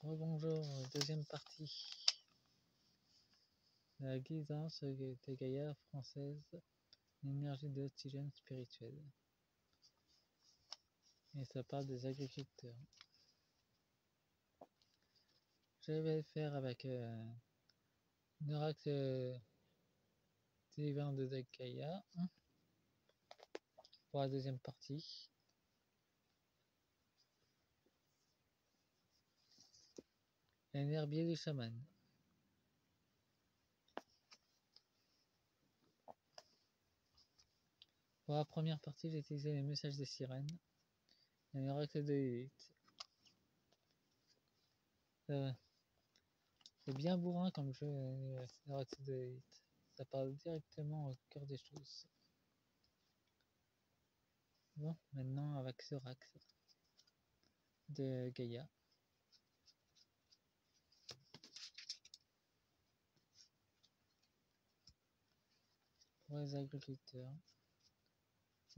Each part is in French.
Rebonjour, deuxième partie. La guidance de Gaïa française, l'énergie de l'oxygène spirituel. Et ça parle des agriculteurs. Je vais le faire avec l'oracle divin de Gaïa pour la deuxième partie. Et l'herbier du chaman. Pour la première partie, j'ai utilisé les messages des sirènes et l'oracle de Lilith. C'est bien bourrin comme jeu, l'oracle de Lilith. Ça parle directement au cœur des choses. Bon, maintenant avec ce l'oracle de Gaïa. Pour les agriculteurs,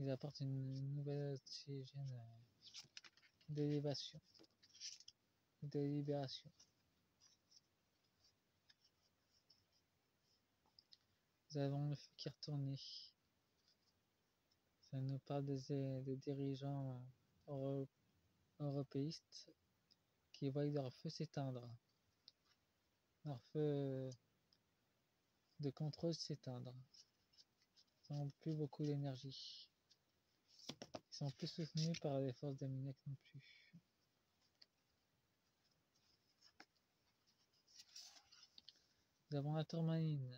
ils apportent une nouvelle oxygène d'élévation, de libération. Nous avons le feu qui est retourné. Ça nous parle des dirigeants européistes qui voient leur feu s'éteindre, leur feu de contrôle s'éteindre. Ils n'ont plus beaucoup d'énergie. Ils sont plus soutenus par les forces d'Aminek non plus. Nous avons la tourmaline,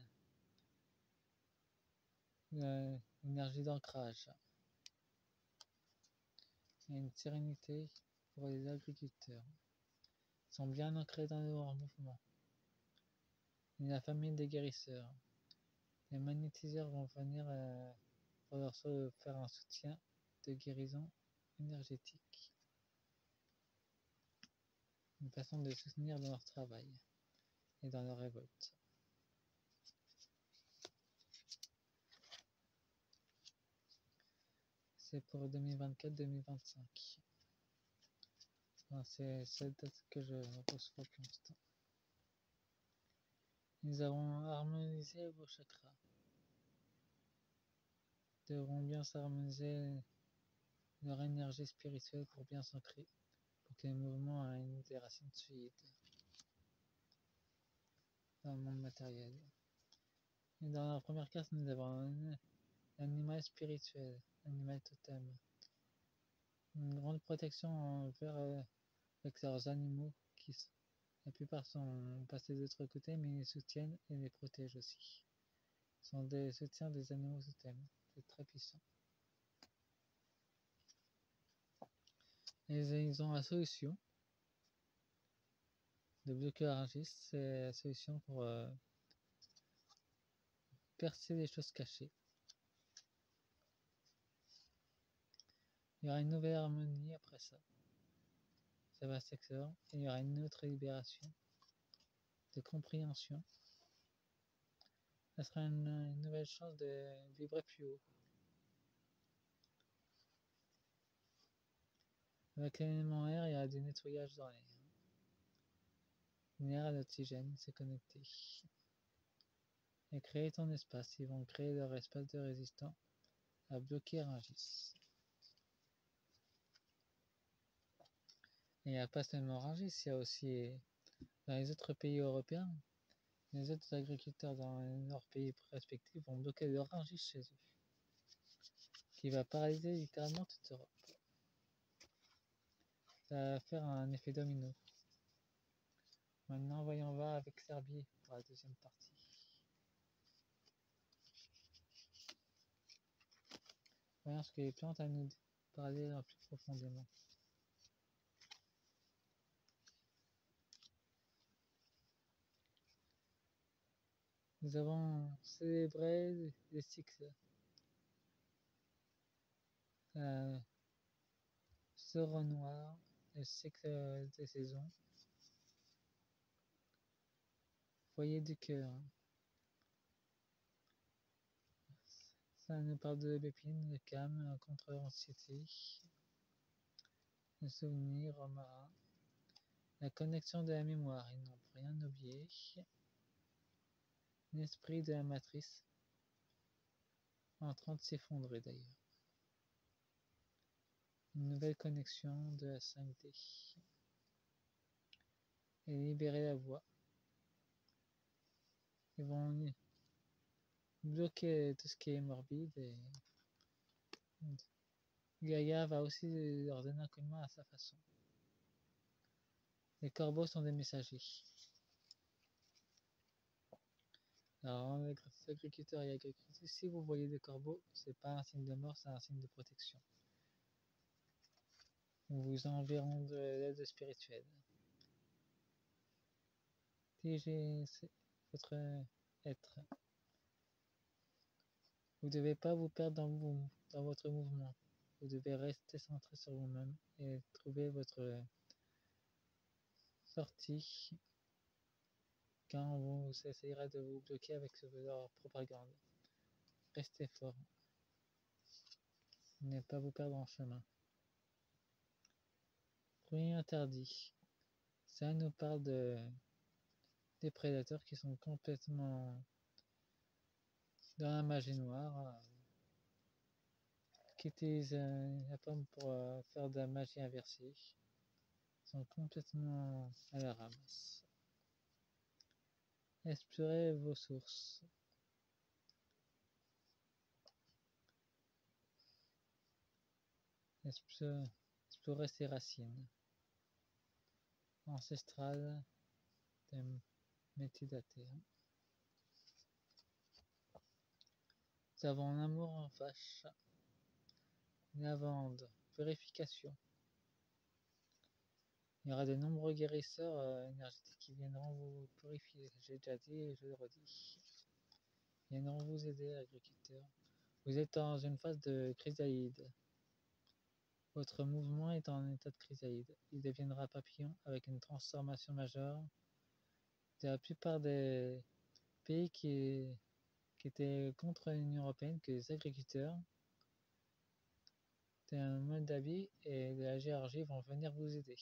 l'énergie d'ancrage. Il y a une sérénité pour les agriculteurs. Ils sont bien ancrés dans leur mouvement. Il y a la famille des guérisseurs. Les magnétiseurs vont venir pour leur faire un soutien de guérison énergétique. Une façon de les soutenir dans leur travail et dans leur révolte. C'est pour 2024-2025. Enfin, c'est cette date que je reçois pour l'instant. Nous avons harmonisé vos chakras. Ils devront bien s'harmoniser leur énergie spirituelle pour bien s'ancrer, pour que les mouvements aient des racines solides dans le monde matériel. Et dans la première carte, nous avons un animal spirituel, animal totem. Une grande protection envers avec leurs animaux qui la plupart sont passés de l'autre côté, mais ils les soutiennent et les protègent aussi. Ils sont des soutiens des animaux totems. C'est très puissant. Et ils ont la solution de bloquer Argis, c'est la solution pour percer les choses cachées. Il y aura une nouvelle harmonie après ça. Ça va s'accélérer. Il y aura une autre libération de compréhension. Ça sera une nouvelle chance de vibrer plus haut. Avec l'élément air, il y a du nettoyage dans l'air. L'air à l'oxygène, c'est connecté. Et créer ton espace. Ils vont créer leur espace de résistant à bloquer Rungis. Et il n'y a pas seulement Rungis, il y a aussi dans les autres pays européens, les autres agriculteurs dans leurs pays respectifs vont bloquer le Rungis chez eux, qui va paralyser littéralement toute l'Europe. Ça va faire un effet domino. Maintenant, voyons voir avec Serbie pour la deuxième partie. Voyons ce que les plantes à nous parler plus profondément. Nous avons célébré les cycles. Soro noir, le cycle des saisons. Foyer du cœur. Ça nous parle de l'épine, le calme, contre l'anxiété, le souvenir, marin. La connexion de la mémoire, ils n'ont rien oublié. L'esprit de la matrice en train de s'effondrer d'ailleurs. Une nouvelle connexion de la 5D. Et libérer la voie. Ils vont bloquer tout ce qui est morbide et Gaïa va aussi leur donner un coup de main à sa façon. Les corbeaux sont des messagers. Alors, les agriculteurs et agricultrices, si vous voyez des corbeaux, c'est pas un signe de mort, c'est un signe de protection. Ils vous enverront de l'aide spirituelle. TG, c'est votre être. Vous ne devez pas vous perdre dans votre mouvement. Vous devez rester centré sur vous-même et trouver votre sortie quand vous essayerez de vous bloquer avec leur propagande. Restez fort. Ne pas vous perdre en chemin. Bruit interdit. Ça nous parle des prédateurs qui sont complètement dans la magie noire, qui utilisent la pomme pour faire de la magie inversée. Ils sont complètement à la ramasse. Explorez vos sources. Explorer ses racines. Ancestrales des métidateurs. Nous avons l'amour en vache. Lavande. Purification. Il y aura de nombreux guérisseurs énergétiques qui viendront vous purifier. J'ai déjà dit et je le redis. Ils viendront vous aider, agriculteurs. Vous êtes dans une phase de chrysalide. Votre mouvement est en état de chrysalide. Il deviendra papillon avec une transformation majeure. De la plupart des pays qui étaient contre l'Union européenne, que les agriculteurs de la Moldavie et de la Géorgie vont venir vous aider.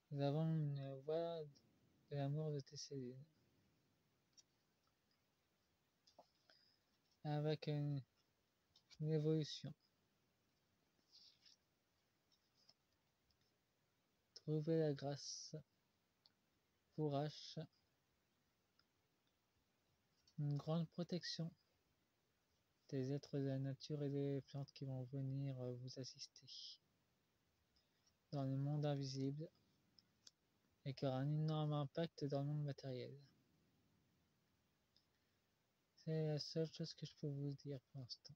Nous avons une voie de l'amour de tes cellules. Avec une évolution. Trouvez la grâce. Courage. Une grande protection des êtres de la nature et des plantes qui vont venir vous assister dans le monde invisible et qui aura un énorme impact dans le monde matériel. C'est la seule chose que je peux vous dire pour l'instant.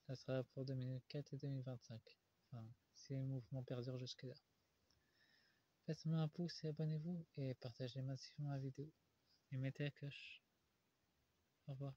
Ça sera pour 2004 et 2025. Enfin, si le mouvement perdure jusque-là. Faites-moi un pouce et abonnez-vous et partagez massivement la vidéo. Et mettez la cloche. Au revoir.